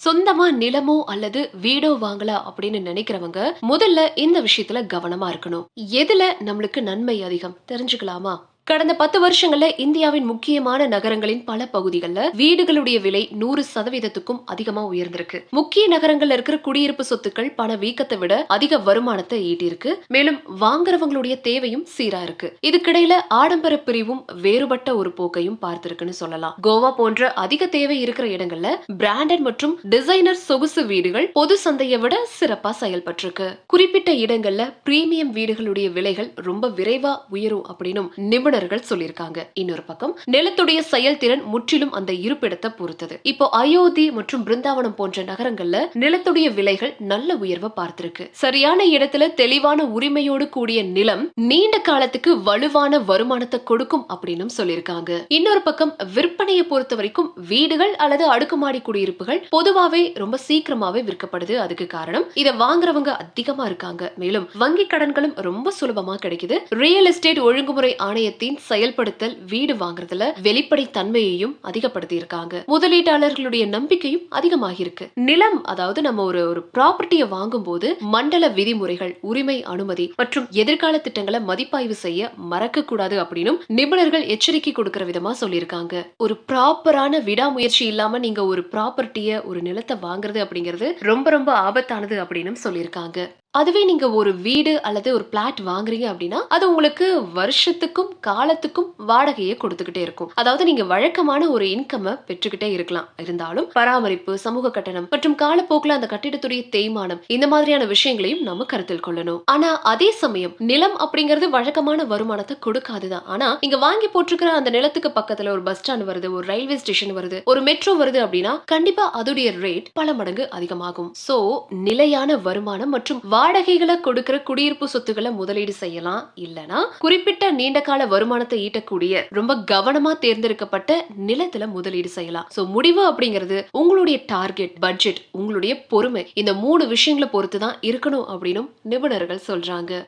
சொந்தமா நிலமோ அல்லது வீடோ வாங்கலாம் அப்படின்னு நினைக்கிறவங்க முதல்ல இந்த விஷயத்துல கவனமா இருக்கணும். எதுல நம்மளுக்கு நன்மை அதிகம் தெரிஞ்சுக்கலாமா? கடந்த 10 வருஷங்கள்ல இந்தியாவின் முக்கியமான நகரங்களின் பல பகுதிகள்ல வீடுகளுடைய விலை 100%க்கும் அதிகமா உயர்ந்திருக்கு. முக்கிய நகரங்கள்ல இருக்கிற குடியிருப்பு சொத்துக்கள் பண வீக்கத்தை விட அதிக வருமானத்தை ஈட்டிருக்கு. மேலும் வாங்குறவங்களுடைய தேவையும் சீரா இருக்கு. இதுக்கிடையில ஆடம்பர பிரிவும் வேறுபட்ட ஒரு போக்கையும் பார்த்திருக்குன்னு சொல்லலாம். கோவா போன்ற அதிக தேவை இருக்கிற இடங்கள்ல பிராண்டட் மற்றும் டிசைனர் சொகுசு வீடுகள் பொது சந்தையை விட சிறப்பா செயல்பட்டிருக்கு. குறிப்பிட்ட இடங்கள்ல பிரீமியம் வீடுகளுடைய விலைகள் ரொம்ப விரைவா உயரும் அப்படின்னு நிபுணர்கள் சொல்லியிருக்காங்க. இன்னொரு பக்கம் நிலத்துடைய செயல்திறன் முற்றிலும் அந்த இருப்பிடத்தை பொறுத்தது. இப்போ அயோத்தி மற்றும் பிருந்தாவனம் போன்ற நகரங்கள்ல நிலத்துடைய விலைகள் நல்ல உயர்வை பார்த்திருக்கு. சரியான இடத்துல தெளிவான உரிமையோடு கூடிய நிலம் நீண்ட காலத்துக்கு வலுவான வருமானத்தை கொடுக்கும் அப்படின்னு சொல்லியிருக்காங்க. இன்னொரு பக்கம் விற்பனையை பொறுத்த வரைக்கும் வீடுகள் அல்லது அடுக்குமாடி குடியிருப்புகள் பொதுவாவே ரொம்ப சீக்கிரமாவே விற்கப்படுது. அதுக்கு காரணம் இதை வாங்குறவங்க அதிகமா இருக்காங்க. மேலும் வங்கி கடன்களும் ரொம்ப சுலபமா கிடைக்குது. ரியல் எஸ்டேட் ஒழுங்குமுறை ஆணையத்தின் செயல்படுத்தல் வீடு வாங்குறதுல வெளிப்படை தன்மையையும் அதிகப்படுத்தி இருக்காங்க. முதலீட்டாளர்களுடைய நம்பிக்கையும் அதிகமாகி இருக்கு. நிலம், அதாவது நம்ம ஒரு ப்ராப்பர்ட்டியை வாங்கும் போது மண்டல விதிமுறைகள், உரிமை அனுமதி மற்றும் எதிர்கால திட்டங்களை மதிப்பாய்வு செய்ய மறக்க கூடாது அப்படின்னு நிபுணர்கள் எச்சரிக்கை கொடுக்கிற விதமா சொல்லியிருக்காங்க. ஒரு ப்ராப்பரான விடாமுயற்சி இல்லாம நீங்க ஒரு ப்ராப்பர்ட்டிய, ஒரு நிலத்தை வாங்குறது அப்படிங்கிறது ரொம்ப ரொம்ப ஆபத்தானது அப்படின்னு சொல்லியிருக்காங்க. அதுவே நீங்க ஒரு வீடு அல்லது ஒரு பிளாட் வாங்குறீங்க அப்படின்னா அது உங்களுக்கு வருஷத்துக்கும் காலத்துக்கும் வாடகையை கொடுத்துக்கிட்டே இருக்கும். அதாவது நீங்க வழக்கமான ஒரு இன்கம் பெற்றுக்கிட்டே இருக்கலாம். இருந்தாலும் பராமரிப்பு, சமூக கட்டணம் மற்றும் காலப்போக்கில் அந்த கட்டிடத்துடைய தேய்மானம், இந்த மாதிரியான விஷயங்களையும் நம்ம கருத்தில் கொள்ளணும். ஆனா அதே சமயம் நிலம் அப்படிங்கிறது வழக்கமான வருமானத்தை கொடுக்காதுதான். ஆனா நீங்க வாங்கி போட்டிருக்கிற அந்த நிலத்துக்கு பக்கத்துல ஒரு பஸ் ஸ்டாண்ட் வருது, ஒரு ரயில்வே ஸ்டேஷன் வருது, ஒரு மெட்ரோ வருது அப்படின்னா கண்டிப்பா அதோடைய ரேட் பல மடங்கு அதிகமாகும். சோ நிலையான வருமானம் மற்றும் வாடகைகளை கொடுக்கிற குடியிருப்பு சொத்துக்களை முதலீடு செய்யலாம். இல்லனா குறிப்பிட்ட நீண்ட கால வருமானத்தை ஈட்டக்கூடிய ரொம்ப கவனமா தேர்ந்தெடுக்கப்பட்ட நிலத்துல முதலீடு செய்யலாம். சோ முடிவு அப்படிங்கிறது உங்களுடைய டார்கெட், பட்ஜெட், உங்களுடைய பொறுமை, இந்த 3 விஷயங்களை பொறுத்து தான் இருக்கணும் அப்படின்னு நிபுணர்கள் சொல்றாங்க.